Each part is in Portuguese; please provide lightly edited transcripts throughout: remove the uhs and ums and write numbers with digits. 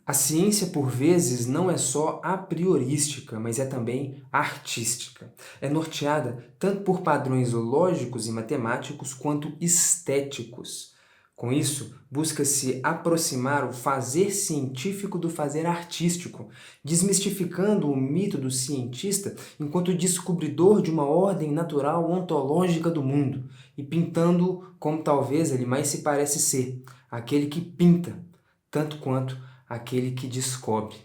A ciência, por vezes, não é só a priorística, mas é também artística. É norteada tanto por padrões lógicos e matemáticos quanto estéticos. Com isso, busca-se aproximar o fazer científico do fazer artístico, desmistificando o mito do cientista enquanto descobridor de uma ordem natural ontológica do mundo e pintando como talvez ele mais se parece ser, aquele que pinta, tanto quanto aquele que descobre.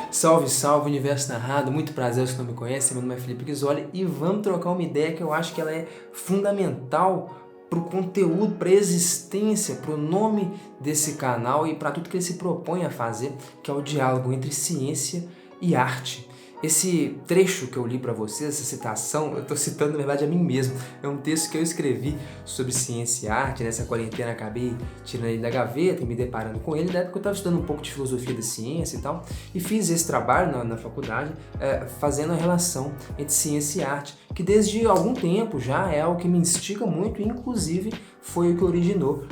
Salve, salve, Universo Narrado! Muito prazer, se não me conhece, meu nome é Felipe Ghisoli e vamos trocar uma ideia que eu acho que ela é fundamental para o conteúdo, para a existência, para o nome desse canal e para tudo que ele se propõe a fazer, que é o diálogo entre ciência e arte. Esse trecho que eu li para vocês, essa citação, eu estou citando na verdade a mim mesmo. É um texto que eu escrevi sobre ciência e arte. Nessa quarentena acabei tirando ele da gaveta e me deparando com ele. Na época eu estava estudando um pouco de filosofia da ciência e tal. E fiz esse trabalho na faculdade, fazendo a relação entre ciência e arte, que desde algum tempo já é algo que me instiga muito, e inclusive foi o que originou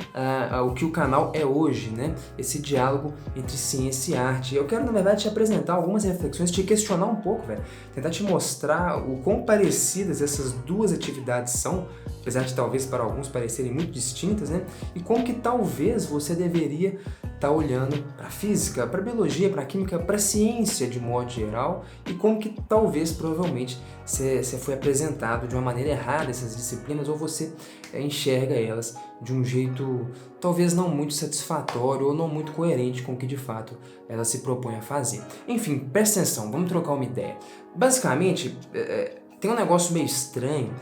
o que o canal é hoje, né? Esse diálogo entre ciência e arte. Eu quero, na verdade, te apresentar algumas reflexões, te questionar um pouco, velho. Tentar te mostrar o quão parecidas essas duas atividades são, apesar de talvez para alguns parecerem muito distintas, né? E como que talvez você deveria estar olhando para a física, para a biologia, para a química, para a ciência de modo geral, e como que talvez, provavelmente, você foi apresentado de uma maneira errada essas disciplinas, ou você enxerga elas de um jeito talvez não muito satisfatório ou não muito coerente com o que de fato ela se propõe a fazer. Enfim, presta atenção, vamos trocar uma ideia. Basicamente, tem um negócio meio estranho,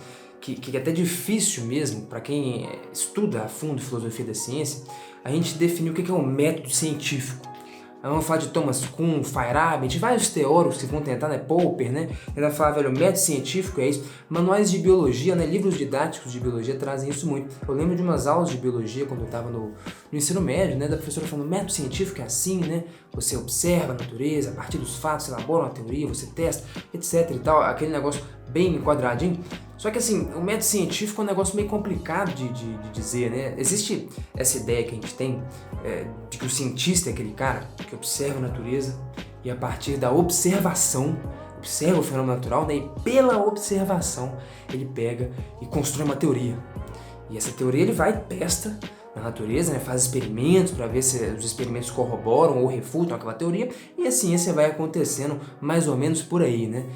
que é até difícil mesmo para quem estuda a fundo filosofia da ciência, a gente definir o que é um método científico. Vamos falar de Thomas Kuhn, Feyerabend, de vários teóricos que vão tentar, né, Popper, né, tentar falar, velho, método científico é isso. Manuais de biologia, né, livros didáticos de biologia trazem isso muito. Eu lembro de umas aulas de biologia quando eu estava no ensino médio, né, da professora falando, método científico é assim, né, você observa a natureza, a partir dos fatos, elabora uma teoria, você testa, etc e tal, aquele negócio bem quadradinho. Só que assim, o método científico é um negócio meio complicado de dizer, né? Existe essa ideia que a gente tem de que o cientista é aquele cara que observa a natureza e a partir da observação, observa o fenômeno natural, né? E pela observação ele pega e constrói uma teoria. E essa teoria ele vai e testa na natureza, né? Faz experimentos para ver se os experimentos corroboram ou refutam aquela teoria, e a ciência vai acontecendo mais ou menos por aí, né?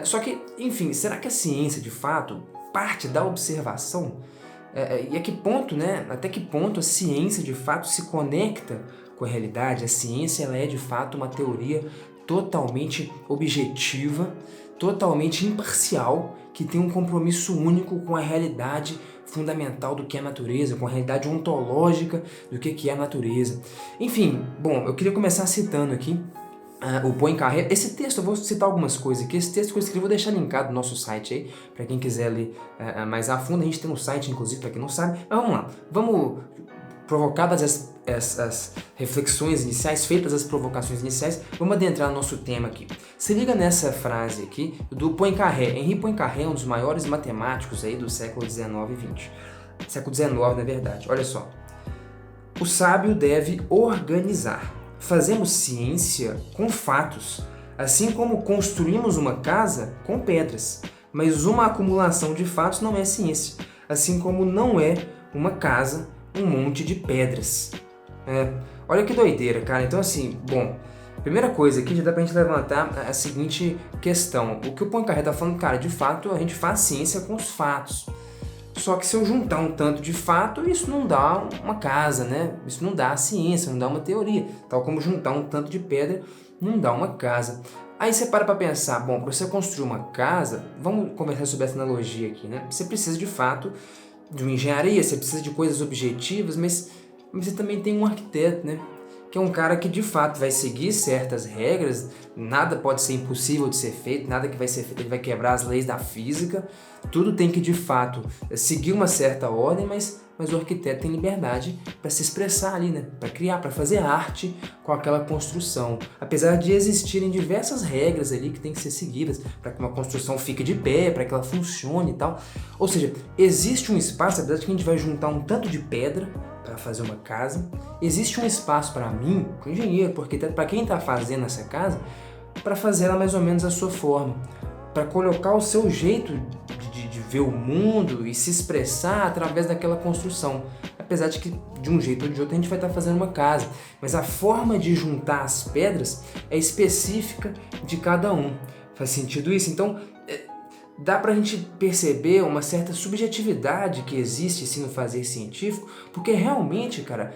Só que, enfim, será que a ciência de fato parte da observação? E a que ponto, né? Até que ponto a ciência de fato se conecta com a realidade? A ciência ela é de fato uma teoria totalmente objetiva, totalmente imparcial, que tem um compromisso único com a realidade fundamental do que é a natureza, com a realidade ontológica do que é a natureza. Enfim, bom, eu queria começar citando aqui o Poincaré. Esse texto, eu vou citar algumas coisas aqui. Esse texto que eu escrevi, vou deixar linkado no nosso site aí, para quem quiser ler mais a fundo. A gente tem um site, inclusive, para quem não sabe. Mas vamos lá, vamos provocadas essas reflexões iniciais, feitas as provocações iniciais, vamos adentrar no nosso tema aqui. Se liga nessa frase aqui do Poincaré. Henri Poincaré é um dos maiores matemáticos aí do século XIX e XX. Século XIX, na verdade. Olha só. O sábio deve organizar. Fazemos ciência com fatos, assim como construímos uma casa com pedras. Mas uma acumulação de fatos não é ciência, assim como não é uma casa um monte de pedras. Olha que doideira, cara. Então assim, bom, primeira coisa aqui já dá pra gente levantar a seguinte questão. O que o Poincaré tá falando, cara, de fato a gente faz ciência com os fatos. Só que se eu juntar um tanto de fato, isso não dá uma casa, né? Isso não dá a ciência, não dá uma teoria. Tal como juntar um tanto de pedra não dá uma casa. Aí você para pra pensar, bom, para você construir uma casa, vamos conversar sobre essa analogia aqui, né? Você precisa de fato de uma engenharia, você precisa de coisas objetivas, mas você também tem um arquiteto, né? que é um cara que de fato vai seguir certas regras, nada pode ser impossível de ser feito, nada que vai ser feito ele vai quebrar as leis da física, tudo tem que de fato seguir uma certa ordem, mas o arquiteto tem liberdade para se expressar ali, né? Para criar, para fazer arte com aquela construção. Apesar de existirem diversas regras ali que têm que ser seguidas para que uma construção fique de pé, para que ela funcione e tal. Ou seja, existe um espaço, apesar de que a gente vai juntar um tanto de pedra para fazer uma casa, existe um espaço para mim, como engenheiro, para arquiteto, para quem está fazendo essa casa, para fazer ela mais ou menos a sua forma, para colocar o seu jeito de ver o mundo e se expressar através daquela construção. Apesar de que de um jeito ou de outro a gente vai estar fazendo uma casa, mas a forma de juntar as pedras é específica de cada um. Faz sentido isso? Então dá pra gente perceber uma certa subjetividade que existe assim, no fazer científico, porque realmente, cara,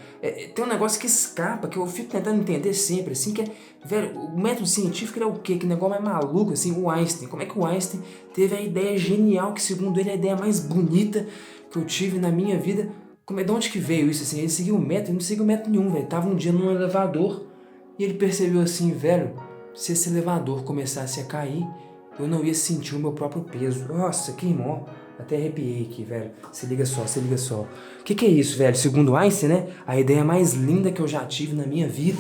tem um negócio que escapa, que eu fico tentando entender sempre, assim, que é, velho, o método científico é o quê? Que negócio mais maluco, assim, o Einstein. Como é que o Einstein teve a ideia genial, que segundo ele é a ideia mais bonita que eu tive na minha vida? De onde que veio isso, assim? Ele seguiu o método, ele não seguiu método nenhum, velho. Tava um dia num elevador e ele percebeu assim, velho, se esse elevador começasse a cair, eu não ia sentir o meu próprio peso. Nossa, que irmão. Até arrepiei aqui, velho. Se liga só, se liga só. O que é isso, velho? Segundo Einstein, né? A ideia mais linda que eu já tive na minha vida.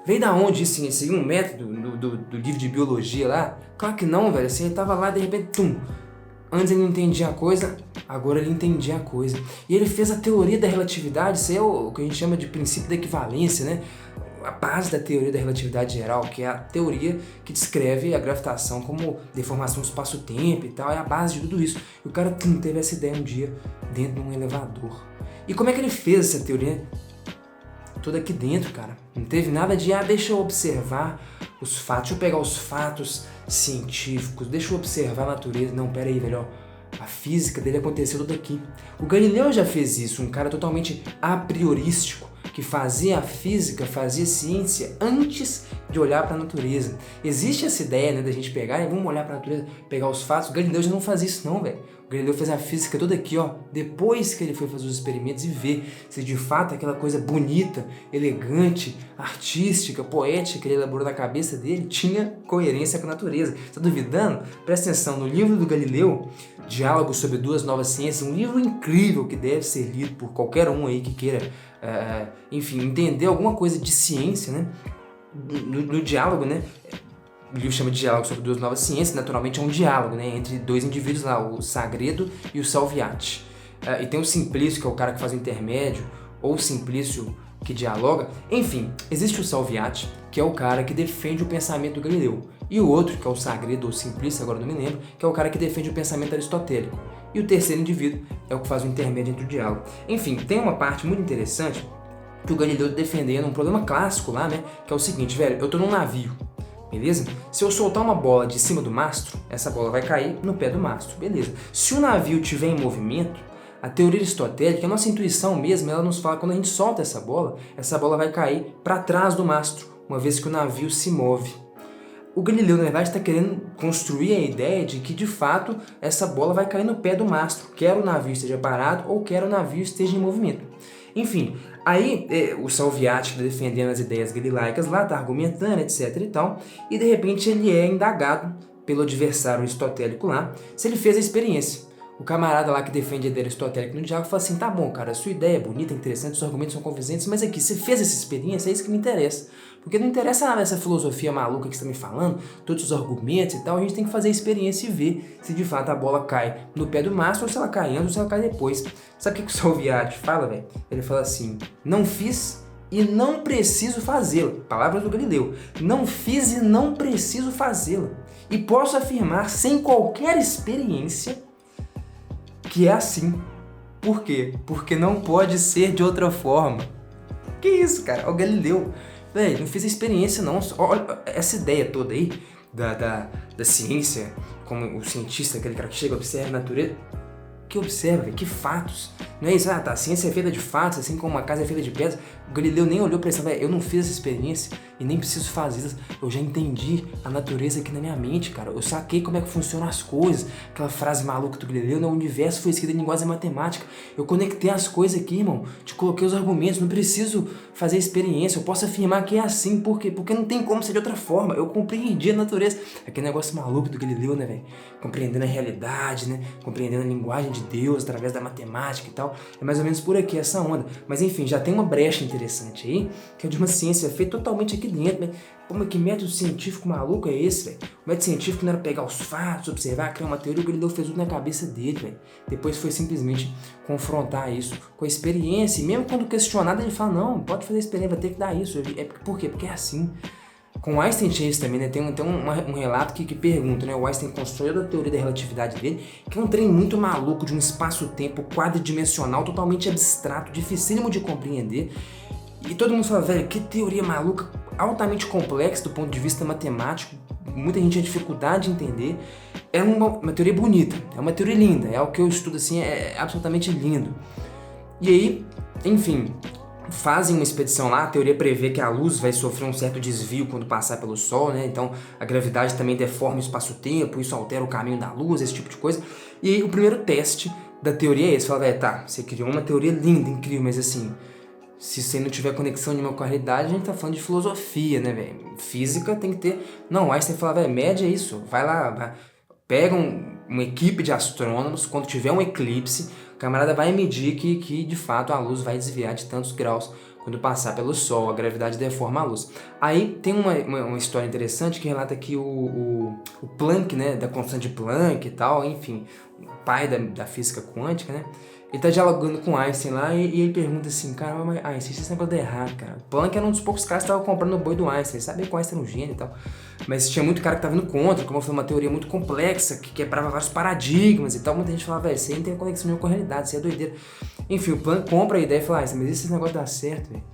Veio da onde isso? Assim, seguiu um método do livro de biologia lá? Claro que não, velho. Assim, ele tava lá, de repente, tum. Antes ele não entendia a coisa, agora ele entendia a coisa. E ele fez a teoria da relatividade, isso é o que a gente chama de princípio da equivalência, né? A base da teoria da relatividade geral, que é a teoria que descreve a gravitação como deformação do espaço-tempo e tal, é a base de tudo isso. E o cara teve essa ideia um dia dentro de um elevador. E como é que ele fez essa teoria? Tudo aqui dentro, cara. Não teve nada de, deixa eu observar os fatos, deixa eu pegar os fatos científicos, deixa eu observar a natureza. Não, pera aí, velho, a física dele aconteceu tudo aqui. O Galileu já fez isso, um cara totalmente a priorístico, que fazia a física, fazia a ciência antes de olhar para a natureza. Existe essa ideia, né, da gente pegar e vamos olhar para a natureza, pegar os fatos. O Galileu já não fazia isso não, velho. O Galileu fez a física toda aqui, ó, depois que ele foi fazer os experimentos e ver se de fato aquela coisa bonita, elegante, artística, poética que ele elaborou na cabeça dele tinha coerência com a natureza. Tá duvidando? Presta atenção, no livro do Galileu, Diálogos sobre Duas Novas Ciências, um livro incrível que deve ser lido por qualquer um aí que queira, enfim, entender alguma coisa de ciência, né? No diálogo, né? O livro chama de Diálogo sobre Duas Novas Ciências, naturalmente é um diálogo, né, entre dois indivíduos lá, o Sagredo e o Salviati. E tem o Simplício, que é o cara que faz o intermédio, ou o Simplício que dialoga. Enfim, existe o Salviati, que é o cara que defende o pensamento do Galileu, e o outro, que é o Sagredo ou Simplício, agora não me lembro, que é o cara que defende o pensamento aristotélico. E o terceiro indivíduo é o que faz o intermédio entre o diálogo. Enfim, tem uma parte muito interessante que o Galileu defendendo um problema clássico lá, né, que é o seguinte, velho, eu tô num navio, beleza? Se eu soltar uma bola de cima do mastro, essa bola vai cair no pé do mastro, beleza? Se o navio estiver em movimento, a teoria aristotélica, a nossa intuição mesmo, ela nos fala que quando a gente solta essa bola vai cair para trás do mastro, uma vez que o navio se move. O Galileu, na verdade, está querendo construir a ideia de que, de fato, essa bola vai cair no pé do mastro, quer o navio esteja parado ou quer o navio esteja em movimento. Enfim, aí o Salviati está defendendo as ideias galileicas lá, está argumentando, etc e tal, e de repente ele é indagado pelo adversário aristotélico lá, se ele fez a experiência. O camarada lá que defende a ideia aristotélica no diálogo fala assim, tá bom, cara, a sua ideia é bonita, interessante, os argumentos são convincentes, mas aqui, você fez essa experiência, é isso que me interessa. Porque não interessa nada essa filosofia maluca que você está me falando, todos os argumentos e tal, a gente tem que fazer a experiência e ver se de fato a bola cai no pé do mastro, ou se ela cai antes, ou se ela cai depois. Sabe o que o Salviati fala, velho? Ele fala assim, não fiz e não preciso fazê-la. Palavras do Galileu. Não fiz e não preciso fazê-la. E posso afirmar, sem qualquer experiência, que é assim. Por quê? Porque não pode ser de outra forma. Que isso, cara? O Galileu, velho, não fiz a experiência não. Olha essa ideia toda aí da ciência, como o cientista, aquele cara que chega, observa a natureza. que observa, véio, que fatos. Não é isso, tá, a ciência é feita de fatos, assim como uma casa é feita de pedras. O Galileu nem olhou pra isso, velho, eu não fiz essa experiência e nem preciso fazer isso. Eu já entendi a natureza aqui na minha mente, cara. Eu saquei como é que funcionam as coisas. Aquela frase maluca do Galileu, né? O universo foi escrito em linguagem matemática. Eu conectei as coisas aqui, irmão. Te coloquei os argumentos, não preciso fazer experiência. Eu posso afirmar que é assim, por quê? Porque não tem como ser de outra forma. Eu compreendi a natureza. Aquele negócio maluco do Galileu, né, velho? Compreendendo a realidade, né? Compreendendo a linguagem de Deus através da matemática e tal. É mais ou menos por aqui essa onda. Mas enfim, já tem uma brecha interessante aí, que é de uma ciência feita totalmente aqui dentro, né? Como é que método científico maluco é esse, velho? O método científico não era pegar os fatos, observar, criar uma teoria, o Galileu fez tudo na cabeça dele, velho. Depois foi simplesmente confrontar isso com a experiência. E mesmo quando questionado, ele fala, não, pode fazer experiência, vai ter que dar isso. Por quê? Porque é assim. Com o Einstein tinha isso também, né? Tem um relato que pergunta, né? O Einstein construiu a teoria da relatividade dele, que é um trem muito maluco de um espaço-tempo quadridimensional, totalmente abstrato, dificílimo de compreender. E todo mundo fala, velho, que teoria maluca, altamente complexa do ponto de vista matemático, muita gente tinha dificuldade de entender. É uma teoria bonita, é uma teoria linda, é o que eu estudo assim, é absolutamente lindo. E aí, enfim, fazem uma expedição lá, a teoria prevê que a luz vai sofrer um certo desvio quando passar pelo Sol, né? Então a gravidade também deforma o espaço-tempo, isso altera o caminho da luz, esse tipo de coisa. E aí o primeiro teste da teoria é esse, fala, velho, tá, você criou uma teoria linda, incrível, mas assim, se você não tiver conexão nenhuma com a realidade, a gente tá falando de filosofia, né, velho? Física tem que ter... Não, Einstein fala, velho, mede é isso, vai lá, pega uma equipe de astrônomos, quando tiver um eclipse, o camarada vai medir que de fato a luz vai desviar de tantos graus quando passar pelo Sol, a gravidade deforma a luz. Aí tem uma história interessante que relata que o Planck, né, da constante de Planck e tal, enfim, o pai da física quântica, né, ele tá dialogando com Einstein lá e ele pergunta assim, cara, mas Einstein, esse negócio deu errado, cara. O Planck era um dos poucos caras que estavam comprando o boi do Einstein, sabia que o Einstein era um gênio e tal. Mas tinha muito cara que tava indo contra, como foi uma teoria muito complexa, que quebrava vários paradigmas e tal. Muita gente falava, velho, você não tem conexão nenhuma com a realidade, você é doideira. Enfim, o Planck compra a ideia e fala, Einstein, mas esse negócio dá certo, velho.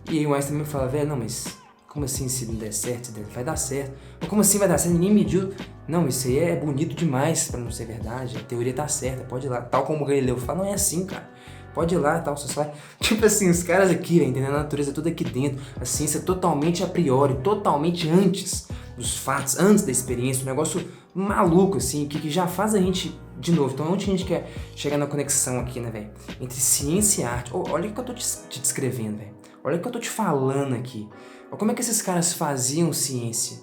E aí o Einstein também fala, velho, não, mas como assim se não der certo? Vai dar certo. Mas como assim vai dar certo? Ninguém mediu. Não, isso aí é bonito demais pra não ser verdade. A teoria tá certa, pode ir lá. Tal como o Galileu fala, não é assim, cara. Pode ir lá, tal, só vai. Tipo assim, os caras aqui, entendendo a natureza toda aqui dentro. A ciência totalmente a priori, totalmente antes dos fatos, antes da experiência. Um negócio maluco, assim, que já faz a gente, de novo. Então, onde a gente quer chegar na conexão aqui, né, velho? Entre ciência e arte. Olha o que eu tô te descrevendo, velho. Olha o que eu tô te falando aqui. Olha como é que esses caras faziam ciência.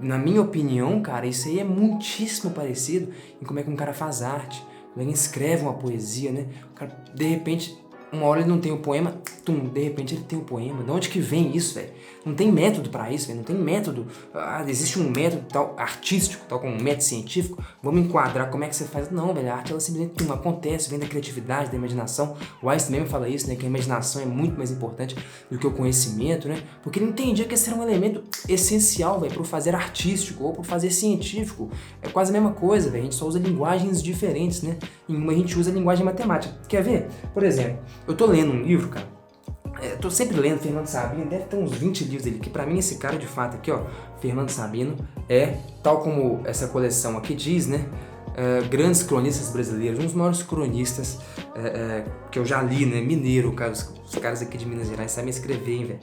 Na minha opinião, cara, isso aí é muitíssimo parecido em como é que um cara faz arte. Quando alguém escreve uma poesia, né? O cara, de repente, uma hora ele não tem o poema, de repente ele tem o poema. De onde que vem isso, velho? Não tem método pra isso, velho. Não tem método. Existe um método tal artístico, tal como um método científico. Vamos enquadrar como é que você faz. Não, velho. A arte, ela simplesmente acontece, vem da criatividade, da imaginação. O Einstein mesmo fala isso, né? Que a imaginação é muito mais importante do que o conhecimento, né? Porque ele entendia que esse era um elemento essencial, velho, pro fazer artístico ou pro fazer científico. É quase a mesma coisa, velho. A gente só usa linguagens diferentes, né? Em uma a gente usa a linguagem matemática. Quer ver? Por exemplo, eu tô lendo um livro, cara. Eu tô sempre lendo Fernando Sabino, deve ter uns 20 livros dele, que pra mim esse cara de fato aqui, ó, Fernando Sabino, é, tal como essa coleção aqui diz, né, grandes cronistas brasileiros, um dos maiores cronistas que eu já li, né, mineiro, cara, os caras aqui de Minas Gerais sabem escrever, hein, velho.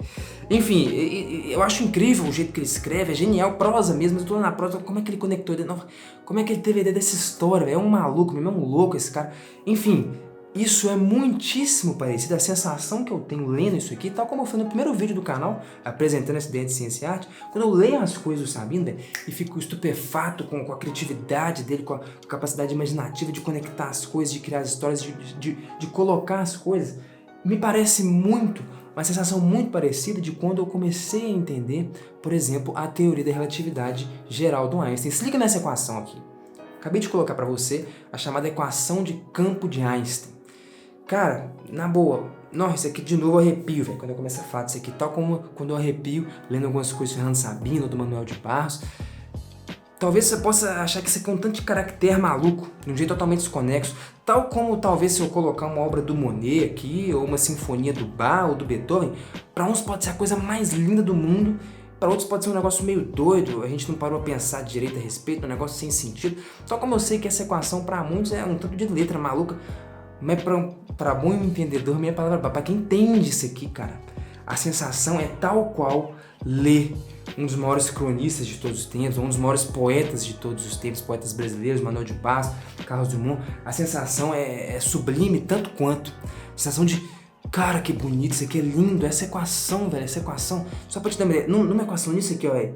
Enfim, eu acho incrível o jeito que ele escreve, é genial, prosa mesmo, eu tô lá na prosa, como é que ele conectou, como é que ele teve a ideia dessa história, véio? É um maluco mesmo, é um louco esse cara, enfim. Isso é muitíssimo parecido, a sensação que eu tenho lendo isso aqui, tal como eu falei no primeiro vídeo do canal, apresentando essa ideia de ciência e arte, quando eu leio as coisas do Sabino, velho, e fico estupefato com a criatividade dele, com a capacidade imaginativa de conectar as coisas, de criar as histórias, de colocar as coisas, me parece muito, uma sensação muito parecida de quando eu comecei a entender, por exemplo, a teoria da relatividade geral do Einstein. Se liga nessa equação aqui. Acabei de colocar para você a chamada equação de campo de Einstein. Cara, na boa, nossa, isso aqui de novo eu arrepio, velho, quando eu começo a falar disso aqui, tal como quando eu arrepio lendo algumas coisas do Fernando Sabino, do Manuel de Barros. Talvez você possa achar que isso aqui é um tanto de caractere maluco, de um jeito totalmente desconexo, tal como talvez se eu colocar uma obra do Monet aqui, ou uma sinfonia do Bach ou do Beethoven, para uns pode ser a coisa mais linda do mundo, Para outros pode ser um negócio meio doido, a gente não parou a pensar direito a respeito, um negócio sem sentido. Só como eu sei que essa equação para muitos é um tanto de letra maluca, mas para bom entendedor, minha palavra, para quem entende isso aqui, cara, a sensação é tal qual ler um dos maiores cronistas de todos os tempos, um dos maiores poetas de todos os tempos, poetas brasileiros, Manuel de Barros, Carlos Drummond. A sensação é sublime tanto quanto. A sensação de, cara, que bonito, isso aqui é lindo, essa equação, velho, essa equação. Só pra te dar uma ideia, numa equação nisso aqui, ó, velho,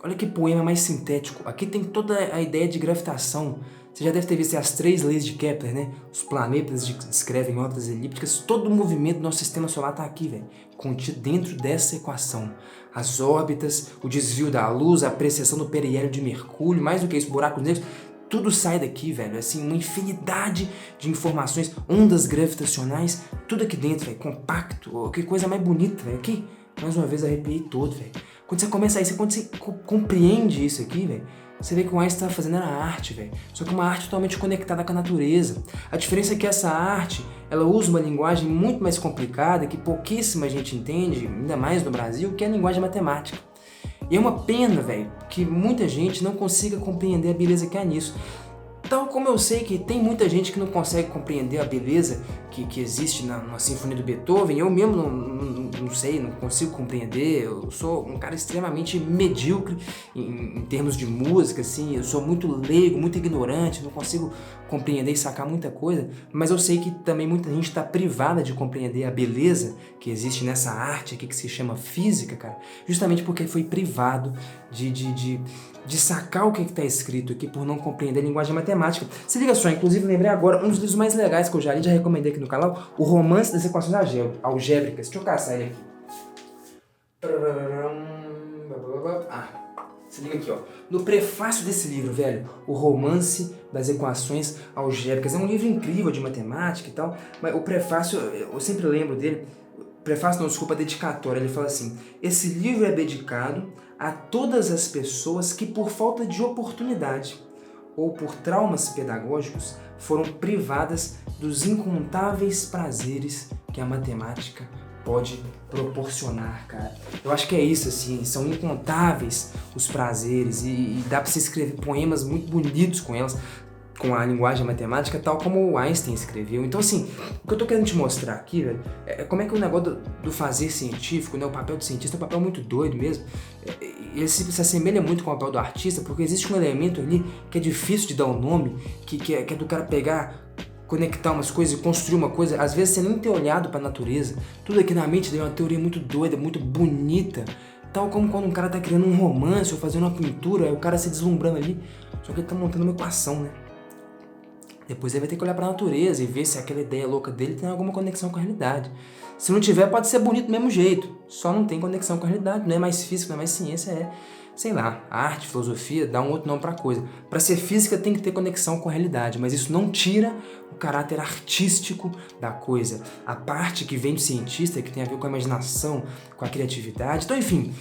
olha que poema mais sintético. Aqui tem toda a ideia de gravitação. Você já deve ter visto as 3 leis de Kepler, né? Os planetas descrevem órbitas elípticas. Todo o movimento do nosso sistema solar tá aqui, velho, contido dentro dessa equação. As órbitas, o desvio da luz, a precessão do periélio de Mercúrio, mais do que isso, buracos negros, tudo sai daqui, velho. Assim, uma infinidade de informações, ondas gravitacionais, tudo aqui dentro, velho, compacto. Que coisa mais bonita, velho. Aqui, mais uma vez, arrepiei todo, velho. Quando você começa a quando você compreende isso aqui, velho, você vê que o Einstein estava fazendo era arte, velho. Só que uma arte totalmente conectada com a natureza. A diferença é que essa arte, ela usa uma linguagem muito mais complicada, que pouquíssima gente entende, ainda mais no Brasil, que é a linguagem matemática. E é uma pena, velho, que muita gente não consiga compreender a beleza que há nisso. Tal como eu sei que tem muita gente que não consegue compreender a beleza que existe na Sinfonia do Beethoven, eu mesmo não sei, não consigo compreender, eu sou um cara extremamente medíocre em termos de música, assim, eu sou muito leigo, muito ignorante, não consigo compreender e sacar muita coisa, mas eu sei que também muita gente está privada de compreender a beleza que existe nessa arte aqui que se chama física, cara, justamente porque foi privado de sacar o que está escrito aqui por não compreender a linguagem matemática. Se liga só, inclusive lembrei agora, um dos livros mais legais que eu já li, já recomendei aqui no canal, O Romance das Equações Algébricas. Deixa eu caçar ele aqui. Se liga aqui, ó. No prefácio desse livro, velho, O Romance das Equações Algébricas. É um livro incrível de matemática e tal, mas o prefácio, eu sempre lembro dele, prefácio não, desculpa, a dedicatória, ele fala assim: esse livro é dedicado a todas as pessoas que por falta de oportunidade ou por traumas pedagógicos foram privadas dos incontáveis prazeres que a matemática pode proporcionar, cara. Eu acho que é isso, assim, são incontáveis os prazeres e dá pra você escrever poemas muito bonitos com elas, com a linguagem matemática, tal como o Einstein escreveu. Então, assim, o que eu tô querendo te mostrar aqui, velho, é como é que o negócio do fazer científico, né, o papel do cientista é um papel muito doido mesmo. Ele se assemelha muito com o papel do artista, porque existe um elemento ali que é difícil de dar um nome, que é do cara pegar, conectar umas coisas e construir uma coisa, às vezes sem nem ter olhado pra natureza. Tudo aqui na mente dele é uma teoria muito doida, muito bonita, tal como quando um cara tá criando um romance ou fazendo uma pintura, aí o cara se deslumbrando ali, só que ele tá montando uma equação, né? Depois ele vai ter que olhar para a natureza e ver se aquela ideia louca dele tem alguma conexão com a realidade. Se não tiver, pode ser bonito do mesmo jeito, só não tem conexão com a realidade, não é mais física, não é mais ciência, é, sei lá, arte, filosofia, dá um outro nome para a coisa. Para ser física tem que ter conexão com a realidade, mas isso não tira o caráter artístico da coisa. A parte que vem do cientista, que tem a ver com a imaginação, com a criatividade, então enfim,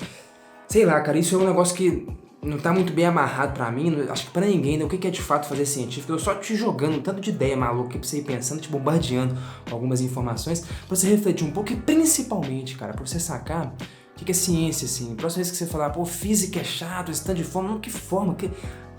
sei lá, cara, isso é um negócio que não tá muito bem amarrado pra mim, acho que pra ninguém, né? O que é de fato fazer científico? Eu só te jogando um tanto de ideia maluca pra você ir pensando, te bombardeando com algumas informações, pra você refletir um pouco e principalmente, cara, pra você sacar o que é ciência, assim. Próxima vez que você falar, pô, física é chato, esse tanto de forma, não, que forma, que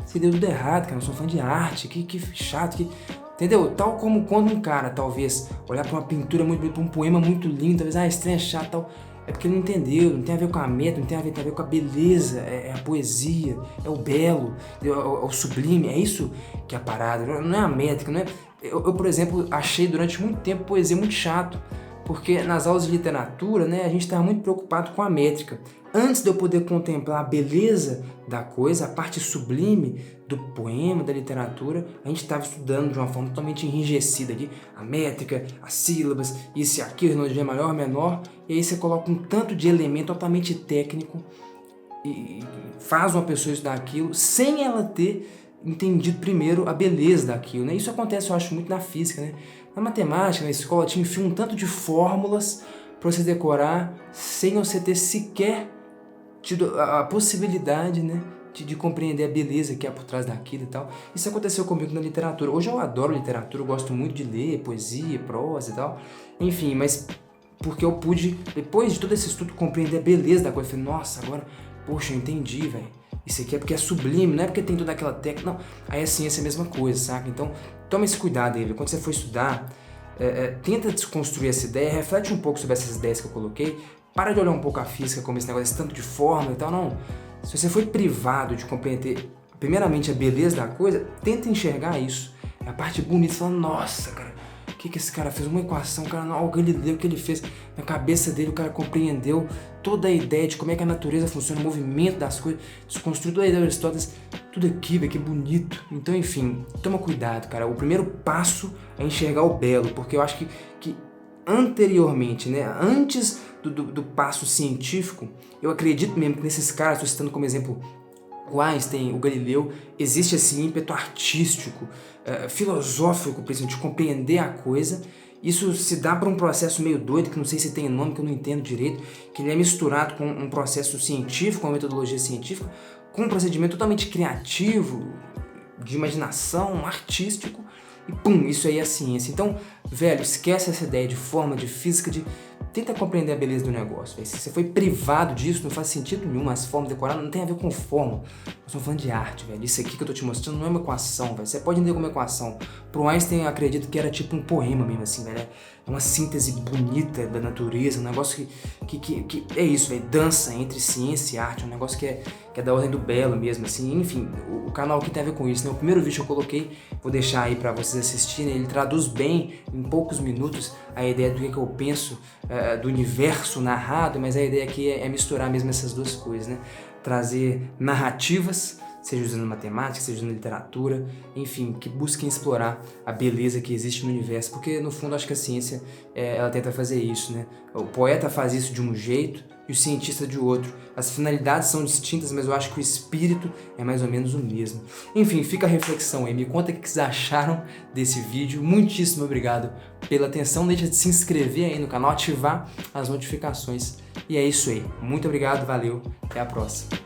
você deu tudo errado, cara, eu sou fã de arte, que chato, que... Entendeu? Tal como quando um cara, talvez, olhar pra uma pintura muito bonita, pra um poema muito lindo, talvez, estranho, é chato, tal... É porque ele não entendeu, não tem a ver com a meta, não tem a ver com a beleza, é a poesia, é o belo, é o sublime, é isso que é a parada, não é a métrica, não é... Eu, por exemplo, achei durante muito tempo poesia muito chato, porque nas aulas de literatura, né, a gente estava muito preocupado com a métrica. Antes de eu poder contemplar a beleza da coisa, a parte sublime do poema, da literatura, a gente estava estudando de uma forma totalmente enrijecida aqui, a métrica, as sílabas, isso e aquilo, renodia maior, menor, e aí você coloca um tanto de elemento totalmente técnico e faz uma pessoa estudar aquilo sem ela ter entendido primeiro a beleza daquilo, né? Isso acontece, eu acho, muito na física, né? Na matemática, na escola, te enfia um tanto de fórmulas para você decorar sem você ter sequer tido a possibilidade, né, de compreender a beleza que há por trás daquilo e tal. Isso aconteceu comigo na literatura. Hoje eu adoro literatura, eu gosto muito de ler poesia, prosa e tal. Enfim, mas porque eu pude, depois de todo esse estudo, compreender a beleza da coisa. Eu falei, nossa, agora poxa, eu entendi, velho. Isso aqui é porque é sublime, não é porque tem toda aquela técnica, não. Aí a ciência é a mesma coisa, saca? Então, toma esse cuidado aí, quando você for estudar, tenta desconstruir essa ideia, reflete um pouco sobre essas ideias que eu coloquei, para de olhar um pouco a física como esse negócio, esse tanto de forma e tal, não. Se você foi privado de compreender, primeiramente, a beleza da coisa, tenta enxergar isso. É a parte bonita, falando, nossa, cara, o que esse cara fez? Uma equação, cara, não, o Galileu, o que ele fez? Na cabeça dele, o cara compreendeu toda a ideia de como é que a natureza funciona, o movimento das coisas, desconstruiu toda a ideia de Aristóteles, tudo aqui, velho, que bonito. Então, enfim, toma cuidado, cara. O primeiro passo é enxergar o belo, porque eu acho que anteriormente, né, antes do passo científico, eu acredito mesmo que nesses caras, estou citando como exemplo o Einstein, o Galileu, existe esse ímpeto artístico, filosófico, principalmente, de compreender a coisa. Isso se dá para um processo meio doido, que não sei se tem nome, que eu não entendo direito, que ele é misturado com um processo científico, uma metodologia científica, com um procedimento totalmente criativo, de imaginação, artístico, e pum, isso aí é a ciência. Então, velho, esquece essa ideia de forma, de física, tenta compreender a beleza do negócio, velho. Se você foi privado disso, não faz sentido nenhum, as formas decoradas não tem a ver com forma. Nós estamos falando de arte, velho. Isso aqui que eu tô te mostrando não é uma equação, velho. Você pode entender como equação. Pro Einstein, eu acredito que era tipo um poema mesmo, assim, velho. É uma síntese bonita da natureza, um negócio que é isso, velho. Dança entre ciência e arte, um negócio que é da ordem do belo mesmo, assim. Enfim, o canal aqui tem a ver com isso, né? O primeiro vídeo que eu coloquei, vou deixar aí pra vocês assistirem. Ele traduz bem, em poucos minutos, a ideia do que eu penso do universo narrado, mas a ideia aqui é misturar mesmo essas duas coisas, né? Trazer narrativas, seja usando matemática, seja usando literatura, enfim, que busquem explorar a beleza que existe no universo, porque no fundo acho que a ciência ela tenta fazer isso, né? O poeta faz isso de um jeito e o cientista de outro. As finalidades são distintas, mas eu acho que o espírito é mais ou menos o mesmo. Enfim, fica a reflexão aí. Me conta o que vocês acharam desse vídeo. Muitíssimo obrigado pela atenção. Não deixa de se inscrever aí no canal, ativar as notificações. E é isso aí. Muito obrigado, valeu, até a próxima.